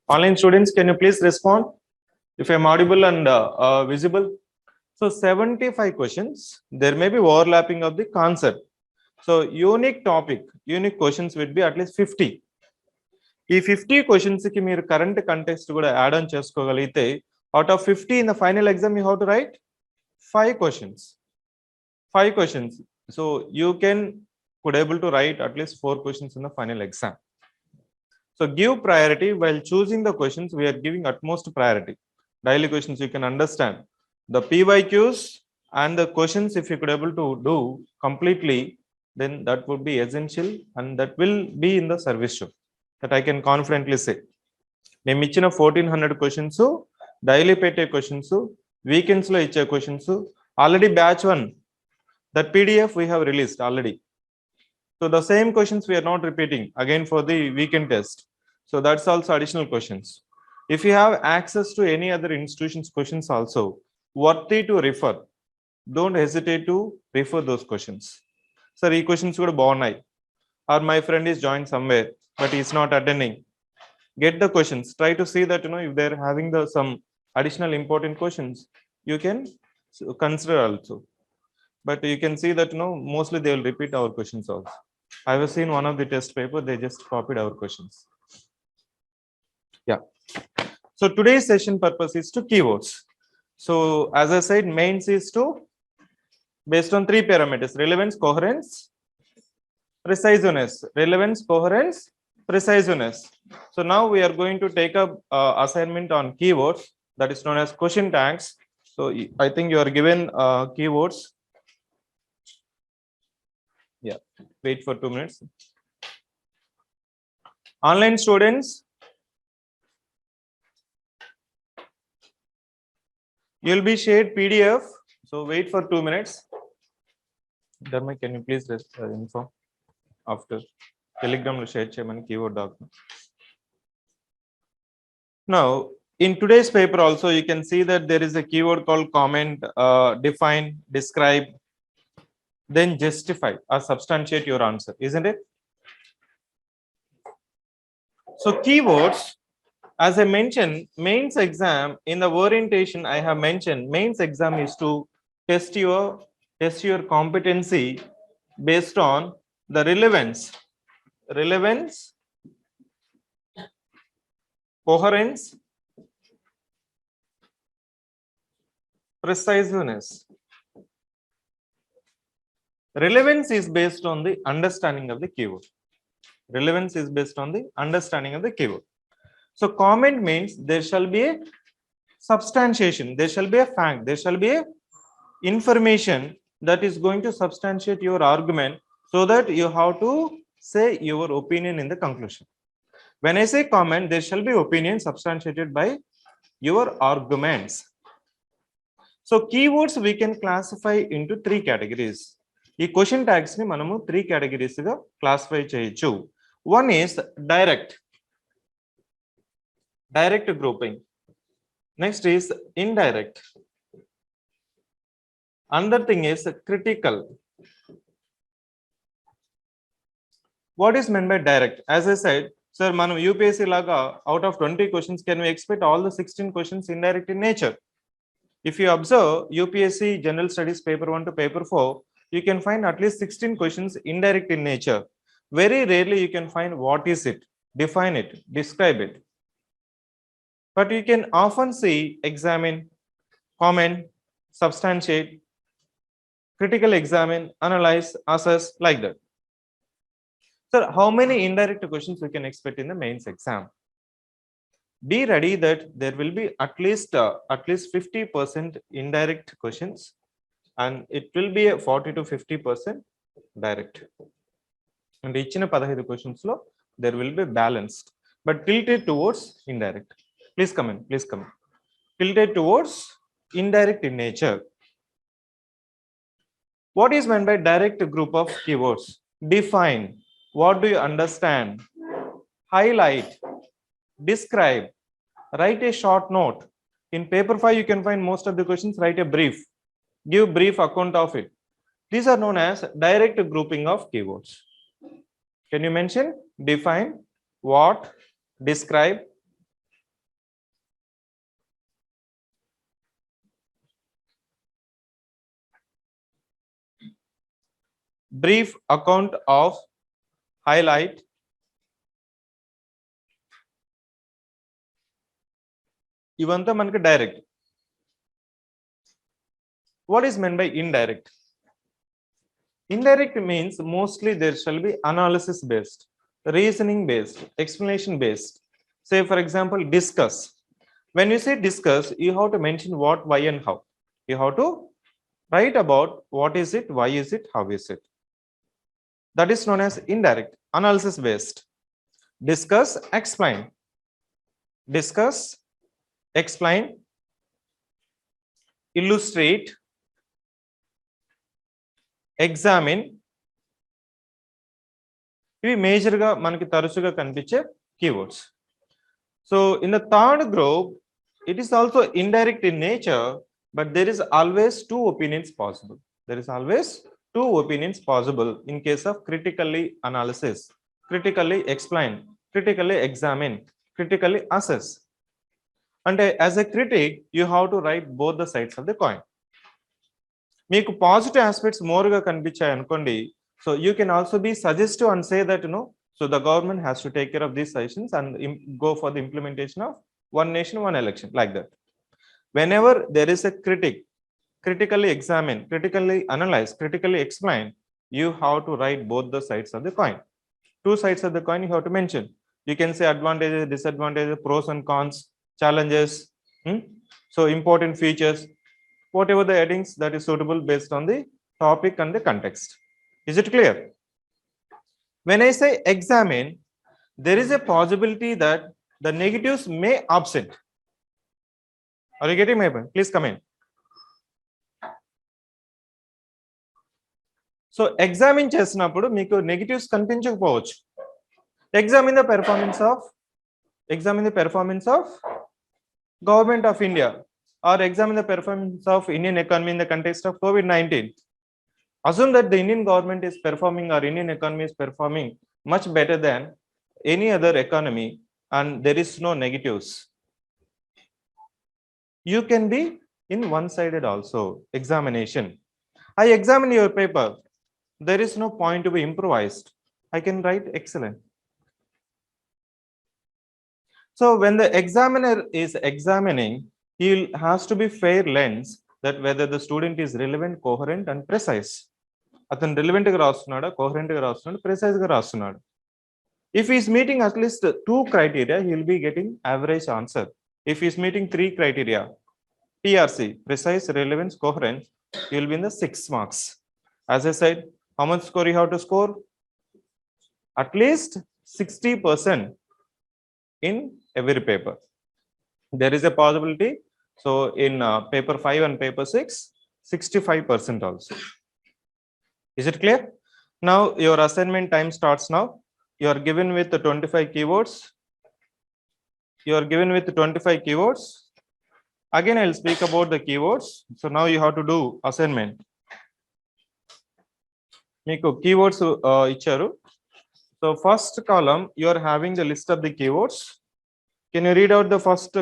Online students, can you please respond if I'm audible and visible? So 75 questions, there may be overlapping of the concept. So unique topic, unique questions would be at least 50. ఈ 50 questions కి మీరు current context కూడా add on చేసుకోగలిగితే out of 50 in the final exam you have to right 5 questions. 5 questions. So you could able to write at least 4 questions in the final exam. So give priority while choosing the questions. We are giving utmost priority. Daily questions you can understand. The PYQs and the questions, if you could able to do completely, then that would be essential and that will be in the service show. That I can confidently say. మేము ఇచ్చిన 1400 questions, daily పెట్టే questions, weekends లో ఇచ్చే questions, already batch 1, that PDF we have released already. So the same questions we are not repeating again for the weekend test. So that's also additional questions. If you have access to any other institutions questions also, worthy to refer. Don't hesitate to refer those questions. Sir, ee questions kuda baagunnai. Or my friend is joined somewhere, but he is not attending. Get the questions. Try to see that, if they're having some additional important questions, you can consider also. But you can see that, mostly they will repeat our questions also. I have seen one of the test paper, they just copied our questions. Yeah. So today's session purpose is to keywords. So as I said, mains is to based on 3 parameters: relevance, coherence, preciseness. Relevance, coherence, preciseness. So now we are going to take up assignment on keywords, that is known as question tags. So I think you are given keywords. Yeah, wait for 2 minutes. Online students, you'll be shared PDF. So wait for 2 minutes. Dharma, can you please inform after Telegram to share cheyamani keyword document. Now, in today's paper also, you can see that there is a keyword called comment, define, describe, then justify or substantiate your answer, isn't it? So keywords, as I mentioned, mains exam, in the orientation I have mentioned, mains exam is to test your competency based on the relevance, coherence, preciseness. Relevance is based on the understanding of the keyword. Relevance is based on the understanding of the keyword. So comment means there shall be a substantiation, there shall be a fact, there shall be a information that is going to substantiate your argument, so that you have to say your opinion in the conclusion. When I say comment, there shall be opinion substantiated by your arguments. So keywords we can classify into 3 categories. ఈ question tags ని మనము 3 categories గా classify చేయొచ్చు. One is direct grouping. Next is indirect. Another thing is critical. What is meant by direct? As I said, sir, manam UPSC laga out of 20 questions, can we expect all the 16 questions indirect in nature? If you observe UPSC General Studies paper 1 to paper 4, you can find at least 16 questions indirect in nature. Very rarely you can find what is it, define it, describe it. But you can often see examine, comment, substantiate, critical examine, analyze, assess, like that. So how many indirect questions we can expect in the mains exam? Be ready that there will be at least 50% indirect questions, and it will be a 40 to 50% direct. And each 15 questions lo there will be balanced, but tilted towards indirect. Please come in. Tilted towards indirect in nature. What is meant by direct group of keywords? Define. What do you understand? Highlight. Describe. Write a short note. In paper 5, you can find most of the questions. Write a brief. Give brief account of it. These are known as direct grouping of keywords. Can you mention? Define, what, describe, brief account of, highlight, ఇవంతా మనకి direct. What is meant by indirect? Indirect means mostly there shall be analysis based, reasoning based, explanation based. Say for example, discuss. When you say discuss, you have to mention what, why and how. You have to write about what is it, why is it, how is it. That is known as indirect, analysis based. Discuss, explain. Discuss, explain, illustrate, examine. ఇవి మేజర్గా మనకి తరచుగా కనిపించే keywords. So in the third group, it is also indirect in nature, but there is always two opinions possible. There is always two opinions possible in case of critically analysis, critically explain, critically examine, critically assess. And as a critic, you have to write both the sides of the coin. మీకు positive aspects మోర్గా కనిపించాయి అనుకోండి, so you can also be suggestive and say that, so the government has to take care of these suggestions and go for the implementation of one nation, one election, like that. Whenever there is a critic, critically examine, critically analyze, critically explain, you have to write both the sides of the coin. Two sides of the coin you have to mention. You can say advantages, disadvantages, pros and cons, challenges, so important features, whatever the headings that is suitable based on the topic and the context. Is it clear? When I say examine, there is a possibility that the negatives may absent. Are you getting my point? Please come in. So examine చేసినప్పుడు మీకు negatives కనిపించకపోవచ్చు. Examine the performance of government of India, or examine the performance of Indian economy in the context of COVID-19. Assume that the Indian government is performing, or Indian economy is performing much better than any other economy, and there is no negatives. You can be in one-sided also. Examination. I examine your paper. There is no point to be improvised. I can write excellent. So when the examiner is examining, he has to be fair lens that whether the student is relevant, coherent and precise. అతను relevant గా రాస్తున్నాడా, coherent గా రాస్తున్నాడా, precise గా రాస్తున్నాడా. If he is meeting at least 2 criteria, he will be getting average answer. If he is meeting 3 criteria, PRC, precise, relevance, coherence, he will be in the 6 marks. As I said, how much score you have to score? At least 60% in every paper. There is a possibility. So in paper 5 and paper 6, 65% also. Is it clear? Now your assignment time starts now. You are given with the 25 keywords. You are given with 25 keywords. Again, I'll speak about the keywords. So now you have to do assignment. Meeku keywords icharu. So first column, you are having the list of the keywords. Can you read out the first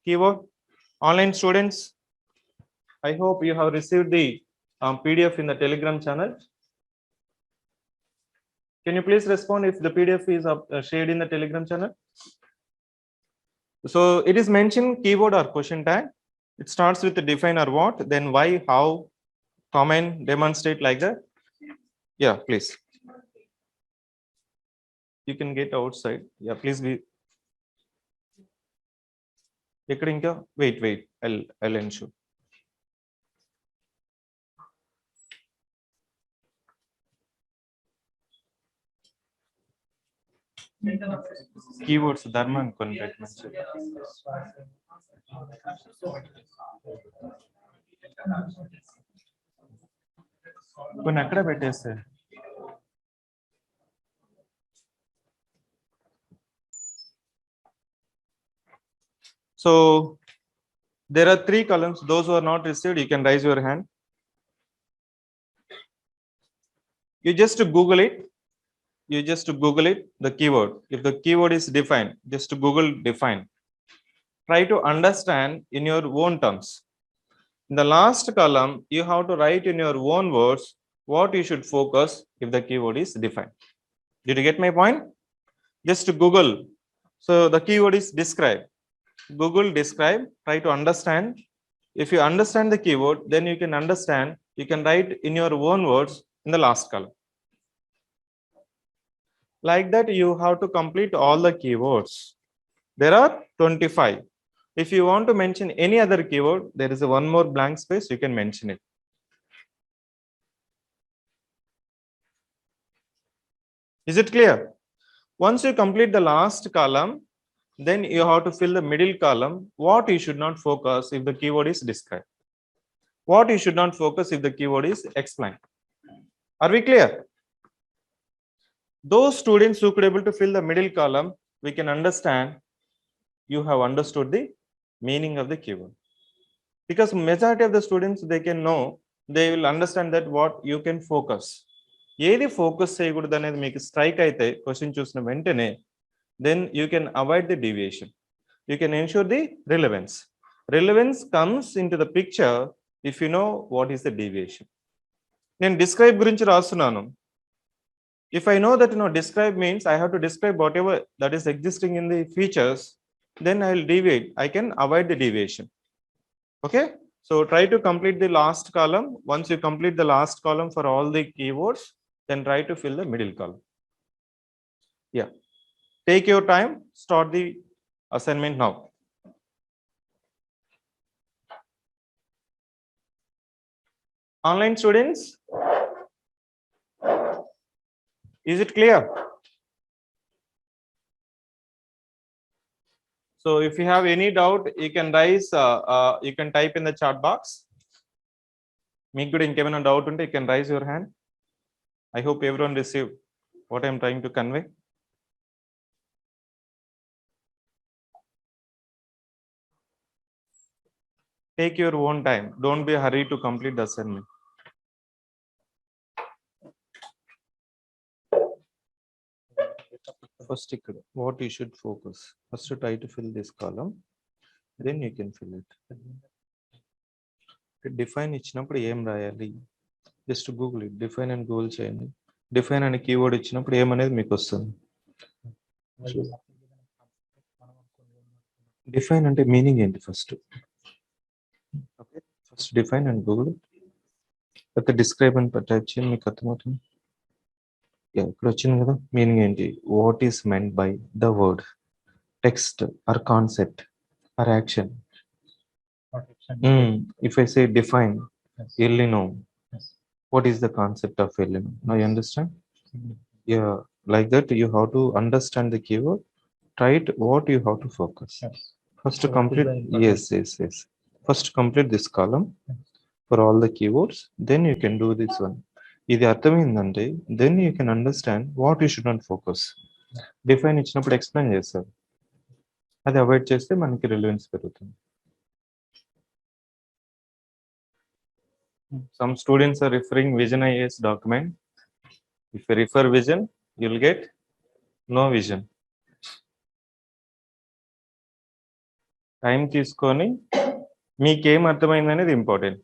keyword? Online students, I hope you have received the PDF in the Telegram channel. Can you please respond if the PDF is shared in the Telegram channel? So it is mentioned keyword or question tag. It starts with the define or what, then why, how, comment, demonstrate, like that. Yeah, please. You can get outside. Yeah, please be. Wait, I'll ensure. Keywords dharma అనుకోని పెట్టమని. కొన్ని అక్కడ పెట్టేస్తే. So there are 3 columns. Those who are not received, you can raise your hand. You just Google it. The keyword. If the keyword is defined, just Google define. Try to understand in your own terms. In the last column, you have to write in your own words what you should focus if the keyword is defined. Did you get my point? Just Google. So the keyword is describe. Google describe, try to understand. If you understand the keyword, then you can understand, you can write in your own words in the last column. Like that, you have to complete all the keywords. There are 25. If you want to mention any other keyword, there is a one more blank space, you can mention it. Is it clear? Once you complete the last column, then you have to fill the middle column. What you should not focus if the keyword is described. What you should not focus if the keyword is explained. Are we clear? Those students who could able to fill the middle column, we can understand you have understood the meaning of the keyword. Because majority of the students, they can know, they will understand that what you can focus. ఏది focus చేయకూడదు అనేది మీకు strike అయితే question చూసిన వెంటనే, then you can avoid the deviation. You can ensure the relevance. Relevance comes into the picture if you know what is the deviation. నేను describe గురించి రాస్తున్నాను. If I know that describe means I have to describe whatever that is existing in the features, then I will deviate. I can avoid the deviation. Okay. So try to complete the last column. Once you complete the last column for all the keywords, then try to fill the middle column. Yeah. Take your time. Start the assignment now. Online students, is it clear? So if you have any doubt, you can raise, you can type in the chat box. Make good in Kevin doubt, you can raise your hand. I hope everyone received what I am trying to convey. Take your own time. Don't be hurried to complete the assignment. First, what you should focus. First, try to fill this column. Then you can fill it. Define ఇచ్చినప్పుడు ఏం రాయాలి? Just Google it. Define and Google చేయండి. Define and keyword ఇచ్చినప్పుడు ఏమనేది మీకు వస్తుంది. Define అంటే meaning ఏంటి first? Okay, first define and Google. అయితే డిస్క్రైబ్ అని టైప్ చేయండి, మీకు అర్థమవుతుంది. ఇక్కడ వచ్చింది కదా, మీనింగ్ ఏంటి? What is meant by the word, text are concept or action. If I say define Illinois, what is the concept of Illinois? Now you understand? Yeah, like that you have to understand the keyword. Try it. What you have to focus. First to complete. Yes. First complete this column for all the keywords. Then you can do this one. ఇది అర్థమైందంటే then you can understand what you should not focus. Define ఇచ్చినప్పుడు explain చేస్తారు, అది avoid చేస్తే మనకి relevance పెరుగుతుంది. Some students are referring Vision IAS document. If you refer Vision, you will get no Vision. Time తీసుకొని మీకేం అర్థమైంది అనేది ఇంపార్టెంట్.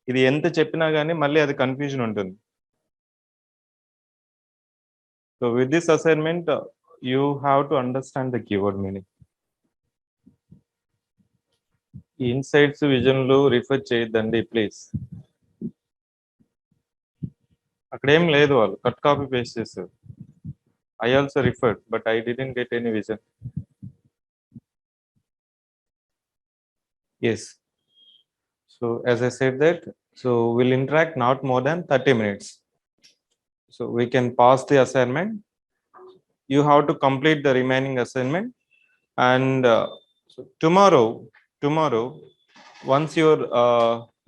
ఇది ఎంత చెప్పినా కానీ మళ్ళీ అది కన్ఫ్యూజన్ ఉంటుంది. So with this assignment you have to understand the keyword meaning. Insights విజన్లు రిఫర్ చేయొద్దండి ప్లీజ్. అక్కడేం లేదు, వాళ్ళు కట్ కాపీ పేస్ట్ చేస్తారు. I also referred, but I didn't get any vision. Yes. So as I said that, so we'll interact not more than 30 minutes. So we can pass the assignment. You have to complete the remaining assignment. And so tomorrow, once your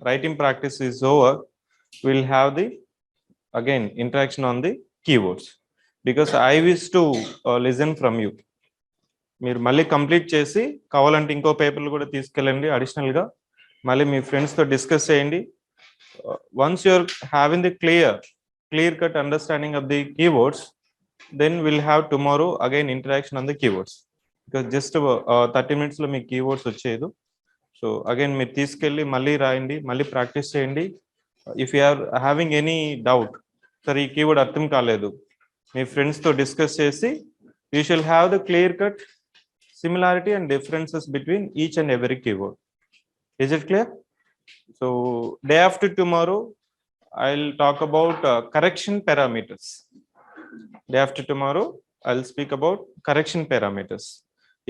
writing practice is over, we'll have the again interaction on the keywords. Because I wish to listen from you. మీరు మళ్ళీ complete చేసి కావాలంటే ఇంకో పేపర్లు కూడా తీసుకెళ్ళండి అడిషనల్గా, మళ్ళీ మీ ఫ్రెండ్స్తో డిస్కస్ చేయండి. Once you're having the clear cut understanding of the keywords, then will have tomorrow again interaction on the keywords. Because just 30 minutesలో మీ కీవర్డ్స్ వచ్చేది. సో అగైన్ మీరు తీసుకెళ్ళి మళ్ళీ రాయండి, మళ్ళీ ప్రాక్టీస్ చేయండి. If you are having any doubt, sir, ee keyword artham kaledu, me friends తో డిస్కస్ చేసి you shall have the clear cut similarity and differences between each and every keyword. Is it clear? So day after tomorrow I'll talk about correction parameters. Day after tomorrow I'll speak about correction parameters.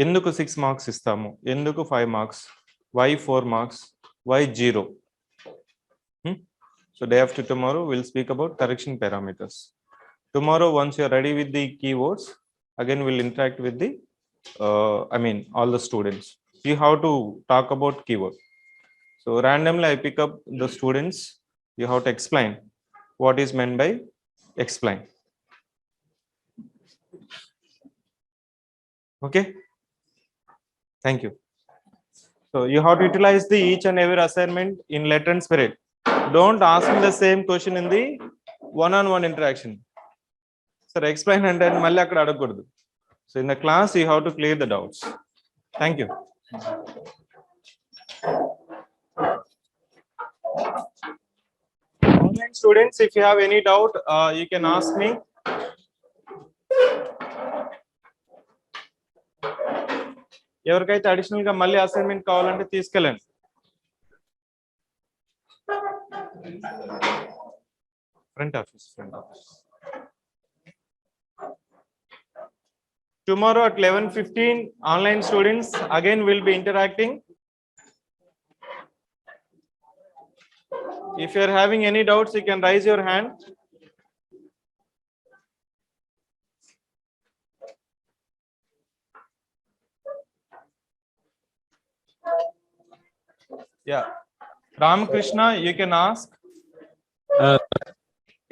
Enduku 6 marks istamu, enduku 5 marks, why 4 marks, why 0. So day after tomorrow we'll speak about correction parameters. Tomorrow, once you're ready with the keywords, again we'll interact with the all the students. You have to talk about keyword. So randomly I pick up the students. You have to explain what is meant by explain. Okay, thank you. So you have to utilize the each and every assignment in letter and spirit. Don't ask me the same question in the one-on-one interaction. Sir, explain and then malli akkada adagkudadu. So in the class you have to clear the doubts. Thank you. Online students, if you have any doubt, you can ask me. ఎవరికైతే additional గా మళ్ళీ assignment కావాలంటే తీసుకెళ్ళండి. Front office. Tomorrow at 11:15, online students again will be interacting. If you are having any doubts, you can raise your hand. Yeah, Ramakrishna, you can ask.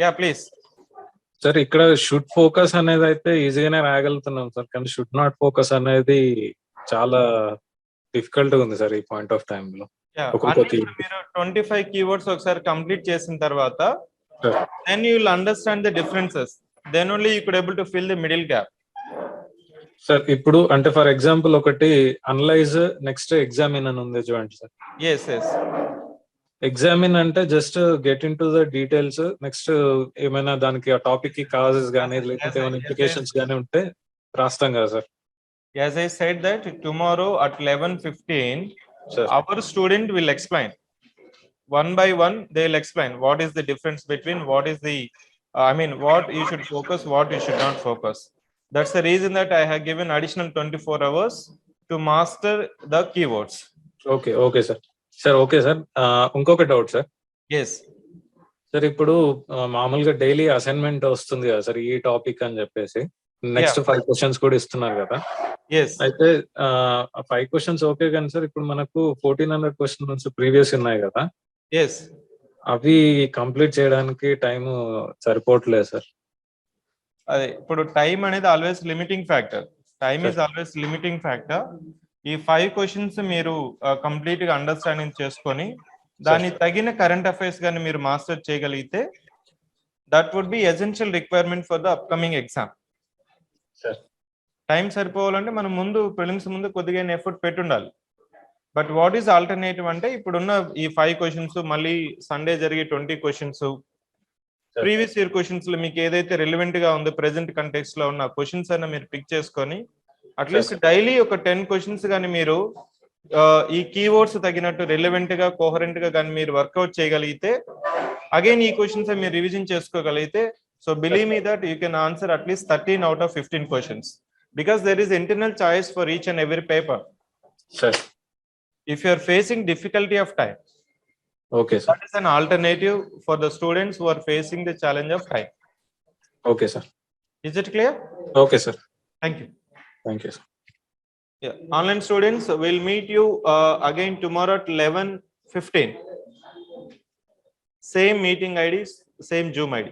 Yeah, please. Sir ఇక్కడ should focus అనేది అయితే ఈజీగానే రాయగలుగుతున్నాం sir, కానీ should not focus అనేది చాలా difficult గా ఉంది sir ఈ పాయింట్ ఆఫ్ టైం లో. మీరు 25 keywords ఒకసారి కంప్లీట్ చేసిన తర్వాత then you will understand the differences, then only you could able to fill the middle gap. Sir ఇప్పుడు అంటే ఫర్ ఎగ్జాంపుల్ ఒకటి అనలైజ్, నెక్స్ట్ ఎగ్జామిన్ అని ఉంది చూడండి సార్. yes ఎగ్జామిన్ అంటే just get in to the details, next ఏమైనా దానికి ఆ టాపిక్ కి కాజెస్ గానీ లేకపోతే ఏమైనా ఇంప్లికేషన్స్ గానీ ఉంటే రాస్తాం కదా sir. As I said that tomorrow at 11:15 our student will explain one by one. They will explain what is the difference between what is the what you should focus, what you should not focus. That's the reason that I have given additional 24 hours to master the keywords. Okay sir. Sir okay sir, ఇంకొక doubt sir. yes sir ఇప్పుడు మామూలుగా daily assignment వస్తుంది కదా sir ఈ topic అని చెప్పేసి, next 5 questions కూడా ఇస్తున్నారు కదా. yes అయితే 5 క్వశ్చన్స్ ఓకే కానీ సార్ ఇప్పుడు మనకు 1400 క్వశ్చన్స్ ప్రీవియస్ ఉన్నాయి కదా. yes అవి కంప్లీట్ చేయడానికి టైం సరిపోవట్లేదు సార్. అదే ఇప్పుడు టైం అనేది always limiting factor. Time is always limiting factor. ఈ 5 క్వశ్చన్స్ మీరు కంప్లీట్ గా అండర్స్టాండింగ్ చేసుకొని దాని తగిన కరెంట్ అఫైర్స్ గాని మీరు మాస్టర్ చేయగలిగితే that would be essential requirement for the upcoming exam. Time సరిపోవాలంటే మనం ముందు ప్రిలిమ్స్ ముందు కొద్దిగా ఎఫర్ట్ పెట్టుండాలి. బట్ వాట్ ఈస్ ఆల్టర్నేటివ్ అంటే ఇప్పుడున్న ఈ 5 క్వశ్చన్స్, మళ్ళీ సండే జరిగే 20 క్వశ్చన్స్, ప్రీవియస్ ఇయర్ క్వశ్చన్స్ లో మీకు ఏదైతే రిలవెంట్ గా ఉందో ప్రెసెంట్ కంటెక్స్ట్ లో ఉన్న క్వశ్చన్స్ అన్న మీరు పిక్ చేసుకొని అట్లీస్ట్ డైలీ ఒక 10 క్వశ్చన్స్ కానీ మీరు ఈ కీవర్డ్స్ తగినట్టు రిలవెంట్ గా కోహరెంట్ గా కానీ మీరు వర్కౌట్ చేయగలిగితే అగైన్ ఈ క్వశ్చన్స్ మీరు రివిజన్ చేసుకోగలిగితే so believe me that you can answer at least 13 out of 15 questions because there is internal choice for each and every paper. Sir, if you are facing difficulty of time, okay sir, that is an alternative for the students who are facing the challenge of time. Okay sir, is it clear? Okay sir, thank you. Thank you sir. Yeah, online students, will meet you again tomorrow at 11:15. Same meeting IDs, same Zoom ID.